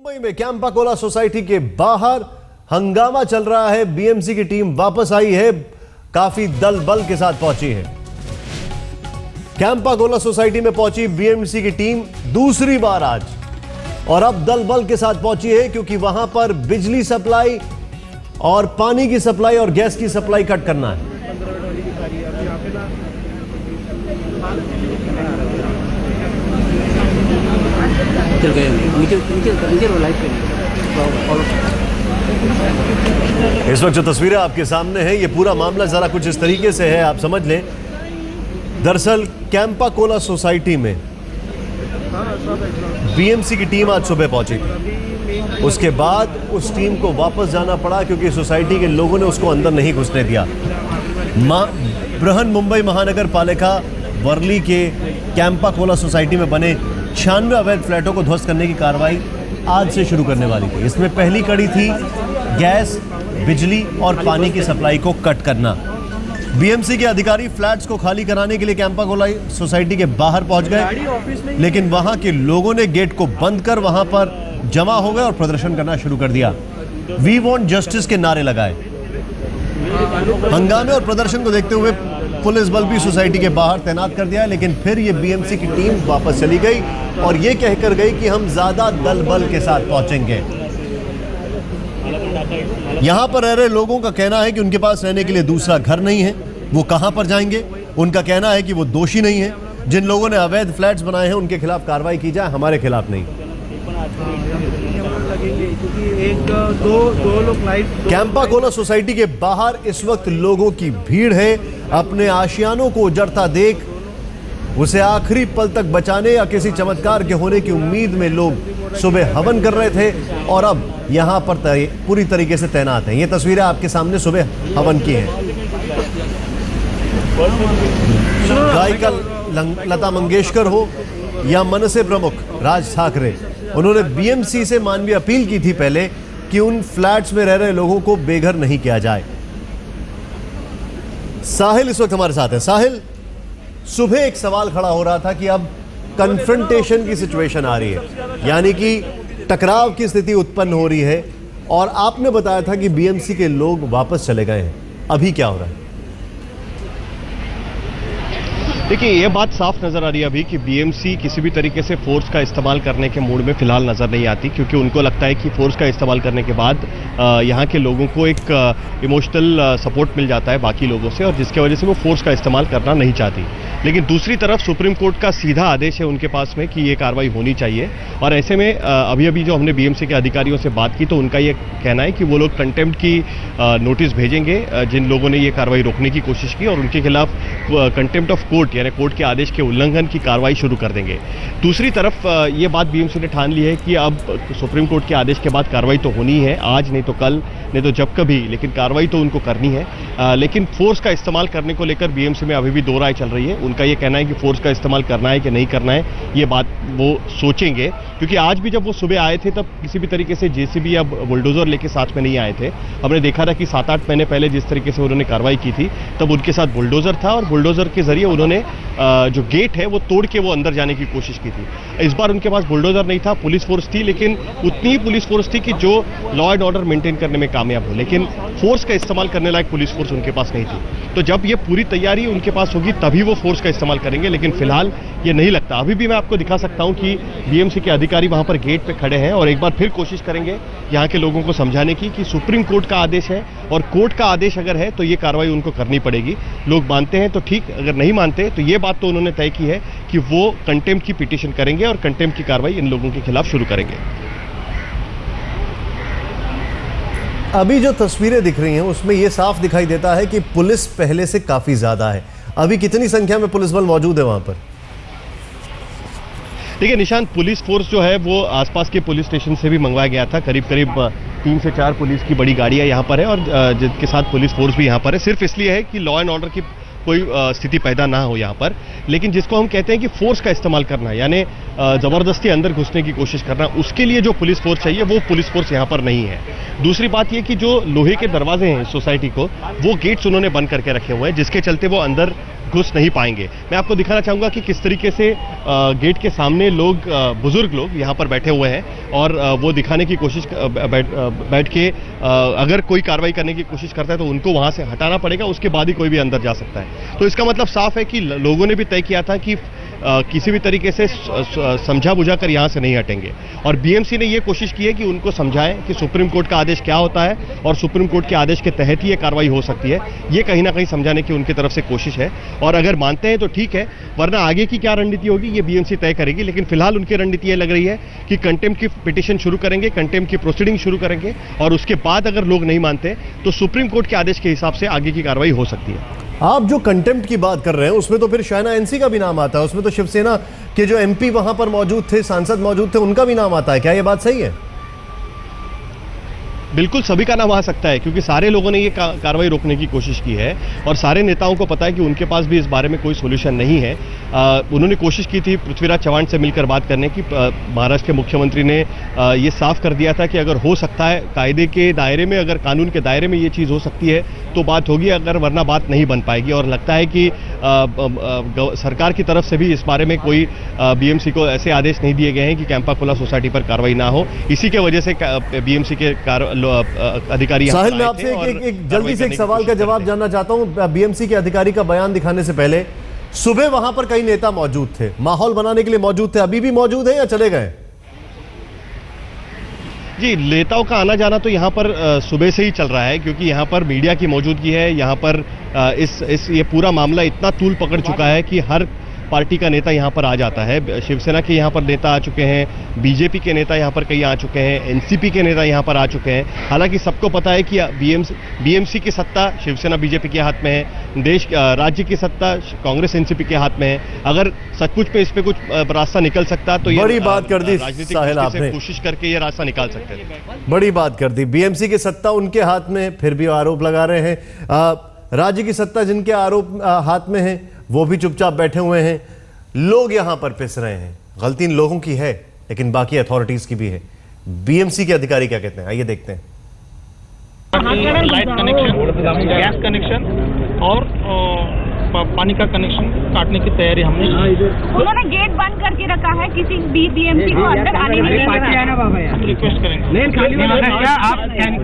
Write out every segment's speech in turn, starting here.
मुंबई में Campa Cola society के बाहर हंगामा चल रहा है। बीएमसी की टीम वापस आई है, काफी दल बल के साथ पहुंची है। कैंपा कोला सोसाइटी में पहुंची बीएमसी की टीम दूसरी बार आज, और अब दल बल के साथ पहुंची है क्योंकि वहां पर बिजली सप्लाई और पानी की सप्लाई और गैस की सप्लाई कट करना है। इस वक्त जो तस्वीरें आपके सामने हैं, ये पूरा मामला जरा कुछ इस तरीके से है, आप समझ लें। दरअसल कैंपा कोला सोसाइटी में बीएमसी की टीम आज सुबह पहुंची थी। उसके बाद उस टीम को वापस जाना पड़ा क्योंकि सोसाइटी के लोगों ने उसको अंदर नहीं घुसने दिया। बृहन मुंबई महानगर पालिका वर्ली के कैंपा कोला सोसाइटी में बने 96 अवैध फ्लैटों को ध्वस्त करने की कार्रवाई आज से शुरू करने वाली थी। इसमें पहली कड़ी थी गैस, बिजली और पानी की सप्लाई को कट करना। बीएमसी के अधिकारी फ्लैट्स को खाली कराने के लिए कैंपा कोला सोसाइटी के बाहर पहुंच गए, लेकिन वहां के लोगों ने गेट को बंद कर वहां पर जमा हो गए और प्रदर्शन करना शुरू कर दिया। वी वांट जस्टिस के नारे लगाए। हंगामे और प्रदर्शन को देखते हुए पुलिस बल भी सोसाइटी के बाहर तैनात कर दिया है, लेकिन फिर ये बीएमसी की टीम वापस चली गई और ये कहकर गई कि हम ज्यादा दल बल के साथ पहुंचेंगे। यहां पर रह रहे लोगों का कहना है कि उनके पास रहने के लिए दूसरा घर नहीं है, वो कहां पर जाएंगे। उनका कहना है कि वो दोषी नहीं है। जिन लोगों ने अवैध फ्लैट्स बनाए हैं उनके खिलाफ कार्रवाई की जाए, हमारे खिलाफ नहीं। कैंपा कोला सोसाइटी के बाहर इस वक्त लोगों की भीड़ है। अपने आशियानों को उजड़ता देख उसे आखिरी पल तक बचाने या किसी चमत्कार के होने की उम्मीद में लोग सुबह हवन कर रहे थे और अब यहां पर पूरी तरीके से तैनात हैं। ये तस्वीरें आपके सामने सुबह हवन की हैं। गायिका लता मंगेशकर हो या मनसे प्रमुख राज ठाकरे, उन्होंने बीएमसी से मानवीय अपील की थी पहले कि उन फ्लैट्स में रह रहे लोगों को बेघर नहीं किया जाए। साहिल इस वक्त हमारे साथ है। साहिल, सुबह एक सवाल खड़ा हो रहा था कि अब कन्फ्रंटेशन की सिचुएशन आ रही है, यानी कि टकराव की स्थिति उत्पन्न हो रही है, और आपने बताया था कि बीएमसी के लोग वापस चले गए हैं। अभी क्या हो रहा है? देखिए, ये बात साफ नजर आ रही है अभी कि बीएमसी किसी भी तरीके से फोर्स का इस्तेमाल करने के मूड में फिलहाल नजर नहीं आती, क्योंकि उनको लगता है कि फोर्स का इस्तेमाल करने के बाद यहाँ के लोगों को एक इमोशनल सपोर्ट मिल जाता है बाकी लोगों से, और जिसके वजह से वो फोर्स का इस्तेमाल करना नहीं चाहती। लेकिन दूसरी तरफ सुप्रीम कोर्ट का सीधा आदेश है उनके पास में कि ये कार्रवाई होनी चाहिए, और ऐसे में अभी जो हमने बीएमसी के अधिकारियों से बात की तो उनका ये कहना है कि वो लोग कंटेम्प्ट की नोटिस भेजेंगे जिन लोगों ने ये कार्रवाई रोकने की कोशिश की, और उनके खिलाफ कंटेम्प्ट ऑफ कोर्ट यानी कोर्ट के आदेश के उल्लंघन की कार्रवाई शुरू कर देंगे। दूसरी तरफ ये बात बीएमसी ने ठान ली है कि अब सुप्रीम कोर्ट के आदेश के बाद कार्रवाई तो होनी है, आज नहीं तो कल, नहीं तो जब कभी, लेकिन कार्रवाई तो उनको करनी है। लेकिन फोर्स का इस्तेमाल करने को लेकर बीएमसी में अभी भी दो राय चल रही है। उनका ये कहना है कि फोर्स का इस्तेमाल करना है कि नहीं करना है, ये बात वो सोचेंगे, क्योंकि आज भी जब वो सुबह आए थे तब किसी भी तरीके से जेसीबी या बुलडोजर लेके साथ में नहीं आए थे। हमने देखा था कि 7-8 महीने पहले जिस तरीके से उन्होंने कार्रवाई की थी तब उनके साथ बुलडोजर था, और बुलडोजर के जरिए उन्होंने जो गेट है वो तोड़ के वो अंदर जाने की कोशिश की थी। इस बार उनके पास बुलडोजर नहीं था, पुलिस फोर्स थी, लेकिन उतनी ही पुलिस फोर्स थी कि जो लॉ एंड ऑर्डर मेंटेन करने में कामयाब हो, लेकिन फोर्स का इस्तेमाल करने लायक पुलिस फोर्स उनके पास नहीं थी। तो जब ये पूरी तैयारी उनके पास होगी तभी वो फोर्स का इस्तेमाल करेंगे, लेकिन फिलहाल ये नहीं लगता। अभी भी मैं आपको दिखा सकता हूं कि बीएमसी के अधिकारी वहां पर गेट पे खड़े हैं और एक बार फिर कोशिश करेंगे यहाँ के लोगों को समझाने की कि सुप्रीम कोर्ट का आदेश है, और कोर्ट का आदेश अगर है तो ये कार्रवाई उनको करनी पड़ेगी। लोग मानते हैं तो ठीक, अगर नहीं मानते तो ये बात तो उन्होंने तय की है कि वो कंटेम्प्ट की पिटीशन करेंगे और कंटेम्प्ट की कार्रवाई इन लोगों के खिलाफ शुरू करेंगे। अभी जो तस्वीरें दिख रही हैं उसमें यह साफ दिखाई देता है कि पुलिस पहले से काफी ज्यादा है। अभी कितनी संख्या में पुलिस बल मौजूद है वहां पर? देखिए निशांत, पुलिस फोर्स जो है वो आसपास के पुलिस स्टेशन से भी मंगवाया गया था। करीब 3 से 4 पुलिस की बड़ी गाड़ियां यहाँ पर है, और जिसके साथ पुलिस फोर्स भी यहाँ पर है। सिर्फ इसलिए है कि लॉ एंड ऑर्डर की कोई स्थिति पैदा ना हो यहाँ पर। लेकिन जिसको हम कहते हैं कि फोर्स का इस्तेमाल करना, यानी जबरदस्ती अंदर घुसने की कोशिश करना, उसके लिए जो पुलिस फोर्स चाहिए वो पुलिस फोर्स यहाँ पर नहीं है। दूसरी बात ये कि जो लोहे के दरवाजे हैं सोसाइटी को, वो गेट्स उन्होंने बंद करके रखे हुए हैं, जिसके चलते वो अंदर घुस नहीं पाएंगे। मैं आपको दिखाना चाहूँगा कि किस तरीके से गेट के सामने लोग, बुजुर्ग लोग यहाँ पर बैठे हुए हैं और वो दिखाने की कोशिश बैठ के अगर कोई कार्रवाई करने की कोशिश करता है तो उनको वहाँ से हटाना पड़ेगा, उसके बाद ही कोई भी अंदर जा सकता है। तो इसका मतलब साफ है कि लोगों ने भी तय किया था कि किसी भी तरीके से समझा बुझा कर यहाँ से नहीं हटेंगे और बीएमसी ने ये कोशिश की है कि उनको समझाएं कि सुप्रीम कोर्ट का आदेश क्या होता है और सुप्रीम कोर्ट के आदेश के तहत ही ये कार्रवाई हो सकती है। ये कहीं ना कहीं समझाने की उनकी तरफ से कोशिश है और अगर मानते हैं तो ठीक है, वरना आगे की क्या रणनीति होगी ये बीएमसी तय करेगी। लेकिन फिलहाल उनकी रणनीति ये लग रही है कि कंटेम्प्ट की पिटीशन शुरू करेंगे, कंटेम्प्ट की प्रोसीडिंग शुरू करेंगे और उसके बाद अगर लोग नहीं मानते तो सुप्रीम कोर्ट के आदेश के हिसाब से आगे की कार्रवाई हो सकती है। आप जो कंटेम्प्ट की बात कर रहे हैं उसमें तो फिर शायना एनसी का भी नाम आता है, उसमें तो शिवसेना के जो एमपी वहां पर मौजूद थे, सांसद मौजूद थे, उनका भी नाम आता है। क्या ये बात सही है? बिल्कुल सभी का नाम आ सकता है क्योंकि सारे लोगों ने ये कार्रवाई रोकने की कोशिश की है और सारे नेताओं को पता है कि उनके पास भी इस बारे में कोई सोल्यूशन नहीं है। उन्होंने कोशिश की थी पृथ्वीराज चव्हाण से मिलकर बात करने की। महाराष्ट्र के मुख्यमंत्री ने ये साफ कर दिया था कि अगर हो सकता है कायदे के दायरे में, अगर कानून के दायरे में ये चीज़ हो सकती है तो बात होगी, अगर वरना बात नहीं बन पाएगी। और लगता है कि सरकार की तरफ से भी इस बारे में कोई बीएमसी को ऐसे आदेश नहीं दिए गए हैं कि कैंपा कोला सोसाइटी पर कार्रवाई ना हो। इसी के वजह से बीएमसी के अधिकारी साहिल, मैं आपसे एक जल्दी से एक सवाल का जवाब जानना चाहता हूं। बीएमसी के अधिकारी का बयान दिखाने से पहले सुबह वहां पर कई नेता मौजूद थे, माहौल बनाने के लिए मौजूद थे, अभी भी मौजूद है या चले गए? जी, नेताओं का आना जाना तो यहाँ पर सुबह से ही चल रहा है क्योंकि यहाँ पर मीडिया की मौजूदगी है। यहाँ पर ये पूरा मामला इतना तूल पकड़ चुका है कि हर पार्टी का नेता यहाँ पर आ जाता है। शिवसेना के यहाँ पर नेता आ चुके हैं, बीजेपी के नेता यहाँ पर कई आ चुके हैं, एनसीपी के नेता यहाँ पर आ चुके हैं। हालांकि सबको पता है कि बीएमसी की सत्ता शिवसेना बीजेपी के हाथ में है, राज्य की सत्ता कांग्रेस एनसीपी के हाथ में है। अगर सचमुच में इस पे कुछ रास्ता निकल सकता तो बड़ी बात कर दी साहिल आपने, कोशिश करके ये रास्ता निकाल सकते थे। बड़ी बात कर दी। बीएमसी की सत्ता उनके हाथ में, फिर भी आरोप लगा रहे हैं। राज्य की सत्ता जिनके आरोप हाथ में है वो भी चुपचाप बैठे हुए हैं। लोग यहां पर पिस रहे हैं। गलती इन लोगों की है लेकिन बाकी अथॉरिटीज की भी है। बीएमसी के अधिकारी क्या कहते हैं, आइए देखते हैं। लाइट कनेक्शन, गैस कनेक्शन और पानी का कनेक्शन काटने की तैयारी हमने की। उन्होंने गेट बंद करके रखा है, किसी बीएमसी को अंदर आने नहीं देंगे। हम रिक्वेस्ट करेंगे। क्या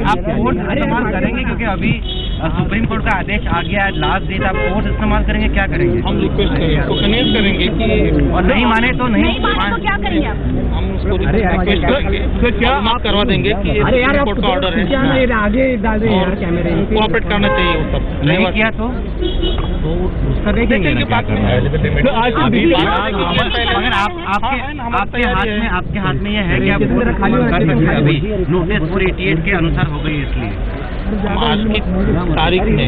आप फोर्स इस्तेमाल करेंगे क्योंकि अभी सुप्रीम कोर्ट का आदेश आ गया है, लास्ट डेट, आप फोर्स इस्तेमाल करेंगे? क्या करेंगे? हम रिक्वेस्ट करेंगे, उसको कन्विंस करेंगे कि और नहीं माने तो नहीं माने तो क्या करेंगे आप? हम उसको रिक्वेस्ट करेंगे, फिर क्या आप करवा देंगे कि ये सुप्रीम कोर्ट का ऑर्डर है, आगे डाल दें यार कैमरे। कोऑपरेट करना चाहिए वो सब। नहीं किया तो उसका देखेंगे ना क्या करना है। अगर आपके हाथ में ये है कि आप कर सकते हैं। अभी नोटिस 488 के अनुसार हो गई, इसलिए आज की तारीख में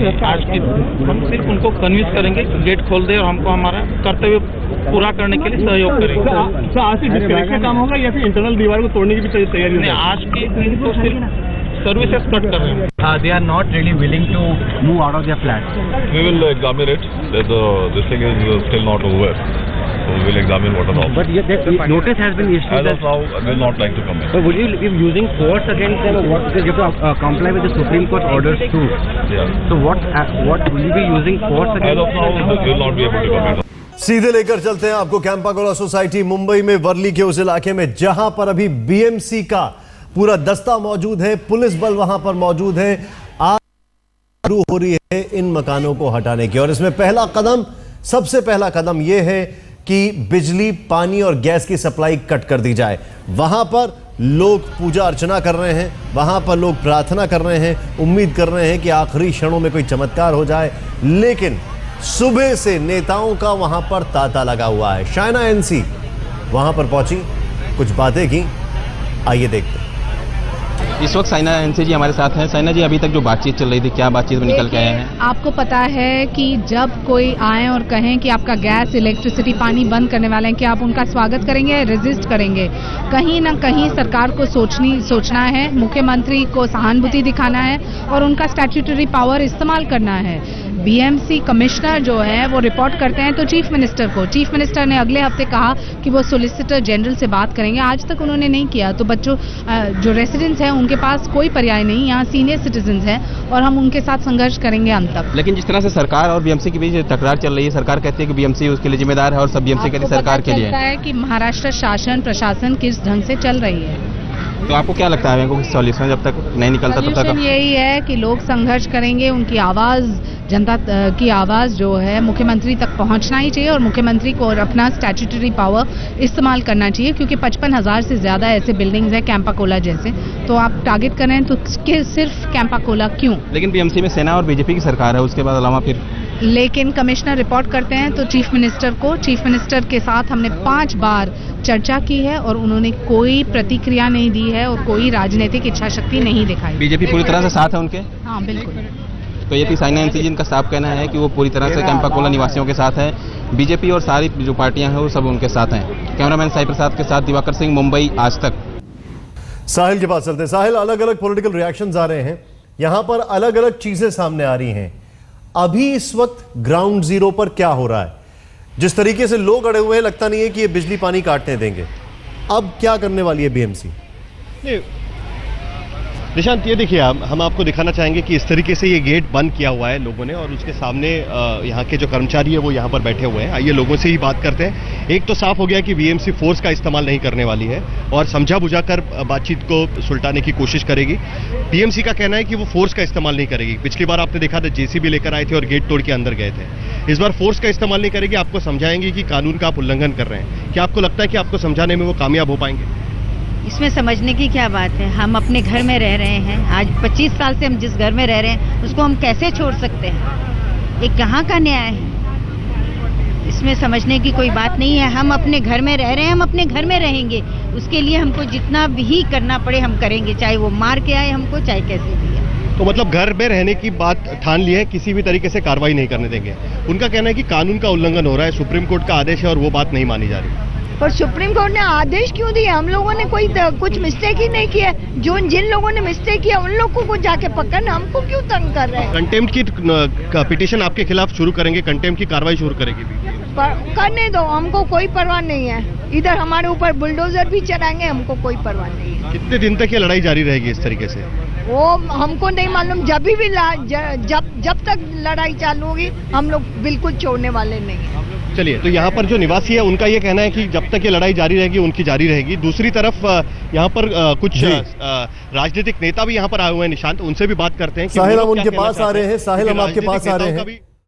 हम सिर्फ उनको कन्विंस करेंगे कि गेट खोल दे और हमको हमारा कर्तव्य पूरा करने के लिए सहयोग करेंगे। आज से डिस्कनेक्ट का काम होगा या फिर इंटरनल दीवार को तोड़ने की भी तैयारी नहीं, आज के दिन तो सिर्फ सर्विसेज कट कर रहे हैं। they are not really willing to move out of their flats. We will examine it. This thing is still not over. So we will examine what are the options. But the notice has been issued. As of now, I will not like to comment. But would you be using force against them? What? Because you have to comply with the Supreme Court orders too. Yeah. So what will you be using force against? As of now, we will not be able to comment. सीधे लेकर चलते हैं आपको Campa Cola society Mumbai में वर्ली के उस इलाके में जहां पर अभी बीएमसी का पूरा दस्ता मौजूद है, पुलिस बल वहां पर मौजूद है। आज शुरू हो रही है इन मकानों को हटाने की और इसमें सबसे पहला कदम यह है कि बिजली, पानी और गैस की सप्लाई कट कर दी जाए। वहां पर लोग पूजा अर्चना कर रहे हैं, वहां पर लोग प्रार्थना कर रहे हैं, उम्मीद कर रहे हैं कि आखिरी क्षणों में कोई चमत्कार हो जाए। लेकिन सुबह से नेताओं का वहां पर तांता लगा हुआ है। शायना एनसी वहां पर पहुंची, कुछ बातें की, आइए देखते हैं। इस वक्त साइना एनसी जी हमारे साथ हैं। साइना जी, अभी तक जो बातचीत चल रही थी, क्या बातचीत में निकल के आए हैं? आपको पता है कि जब कोई आए और कहें कि आपका गैस, इलेक्ट्रिसिटी, पानी बंद करने वाले हैं, कि आप उनका स्वागत करेंगे या रेजिस्ट करेंगे? कहीं ना कहीं सरकार को सोचना है, मुख्यमंत्री को सहानुभूति दिखाना है और उनका स्टैट्यूटरी पावर इस्तेमाल करना है। बीएमसी कमिश्नर जो है वो रिपोर्ट करते हैं तो चीफ मिनिस्टर को, चीफ मिनिस्टर ने अगले हफ्ते कहा कि वो सोलिसिटर जनरल से बात करेंगे, आज तक उन्होंने नहीं किया। तो बच्चों जो रेसिडेंट्स हैं उनके पास कोई पर्याय नहीं, यहाँ सीनियर सिटीजन्स हैं और हम उनके साथ संघर्ष करेंगे अंत तक। लेकिन जिस तरह से सरकार और बीएमसी के बीच तकरार चल रही है, सरकार कहती है कि बीएमसी उसके लिए जिम्मेदार है और सब बीएमसी कहती है सरकार के लिए है कि महाराष्ट्र शासन प्रशासन किस ढंग से चल रही है। तो आपको क्या लगता है सॉल्यूशन जब तक नहीं निकलता तब तक? यही है कि लोग संघर्ष करेंगे, उनकी आवाज, जनता की आवाज जो है मुख्यमंत्री तक पहुंचना ही चाहिए और मुख्यमंत्री को अपना स्टैट्यूटरी पावर इस्तेमाल करना चाहिए, क्योंकि 55,000 से ज्यादा ऐसे बिल्डिंग्स हैं कैंपा कोला जैसे, तो आप टारगेट कर रहे हैं तो सिर्फ कैंपा कोला क्यों? लेकिन बीएमसी में सेना और बीजेपी की सरकार है, उसके बाद अलावा फिर लेकिन कमिश्नर रिपोर्ट करते हैं तो चीफ मिनिस्टर के साथ हमने 5 बार चर्चा की है और उन्होंने कोई प्रतिक्रिया नहीं दी है और कोई राजनीतिक इच्छा शक्ति नहीं दिखाई। बीजेपी पूरी तरह से साथ है उनके? हाँ बिल्कुल। तो ये थी साइना एनसी जिनका साफ कहना है कि वो पूरी तरह से कैंपा कोला निवासियों के साथ है, बीजेपी और सारी जो पार्टियां हैं वो सब उनके साथ हैं। कैमरामैन साई प्रसाद के साथ दिवाकर सिंह, मुंबई, आज तक। साहिल के पास चलते हैं। साहिल, अलग अलग पॉलिटिकल रिएक्शंस आ रहे हैं, यहां पर अलग अलग चीजें सामने आ रही हैं। अभी इस वक्त ग्राउंड जीरो पर क्या हो रहा है? जिस तरीके से लोग अड़े हुए हैं, लगता नहीं है कि ये बिजली पानी काटने देंगे। अब क्या करने वाली है बीएमसी? निशांत, ये देखिए, हम आपको दिखाना चाहेंगे कि इस तरीके से ये गेट बंद किया हुआ है लोगों ने और उसके सामने यहाँ के जो कर्मचारी है वो यहाँ पर बैठे हुए हैं। आइए लोगों से ही बात करते हैं। एक तो साफ हो गया कि बीएमसी फोर्स का इस्तेमाल नहीं करने वाली है और समझा बुझाकर बातचीत को सुलटाने की कोशिश करेगी। बीएमसी का कहना है कि वो फोर्स का इस्तेमाल नहीं करेगी। पिछली बार आपने देखा था जेसीबी लेकर आए थे और गेट तोड़ के अंदर गए थे। इस बार फोर्स का इस्तेमाल नहीं करेगी, आपको समझाएंगे कि कानून का आप उल्लंघन कर रहे हैं। क्या आपको लगता है कि आपको समझाने में वो कामयाब हो पाएंगे? इसमें समझने की क्या बात है? हम अपने घर में रह रहे हैं, आज 25 साल से हम जिस घर में रह रहे हैं उसको हम कैसे छोड़ सकते हैं? ये कहाँ का न्याय है? इसमें समझने की कोई बात नहीं है। हम अपने घर में रह रहे हैं, हम अपने घर में रहेंगे, उसके लिए हमको जितना भी करना पड़े हम करेंगे, चाहे वो मार के आए हमको, चाहे कैसे भी आए। तो मतलब घर में रहने की बात ठान ली है, किसी भी तरीके से कार्रवाई नहीं करने देंगे। उनका कहना है कि कानून का उल्लंघन हो रहा है, सुप्रीम कोर्ट का आदेश है और वो बात नहीं मानी जा रही। पर सुप्रीम कोर्ट ने आदेश क्यों दिया? हम लोगों ने कोई कुछ मिस्टेक ही नहीं किया। जिन लोगों ने मिस्टेक किया उन लोगों को जाके पकड़ना, हमको क्यों तंग कर रहे हैं? कंटेम्प्ट की पिटीशन आपके खिलाफ शुरू करेंगे, कंटेम्प्ट की कार्रवाई शुरू करेगी। करने दो, हमको कोई परवाह नहीं है। इधर हमारे ऊपर बुलडोजर भी चलाएंगे, हमको कोई परवाह नहीं है। कितने दिन तक ये लड़ाई जारी रहेगी इस तरीके से? वो हमको नहीं मालूम। जब तक लड़ाई चालू होगी हम लोग बिल्कुल छोड़ने वाले नहीं हैं। चलिए, तो यहाँ पर जो निवासी है उनका ये कहना है कि जब तक ये लड़ाई जारी रहेगी उनकी जारी रहेगी। दूसरी तरफ यहाँ पर कुछ राजनीतिक नेता भी यहाँ पर आए हुए हैं निशांत, उनसे भी बात करते हैं। साहिल, हम उनके पास आ रहे हैं। साहिल, हम आपके पास आ रहे हैं।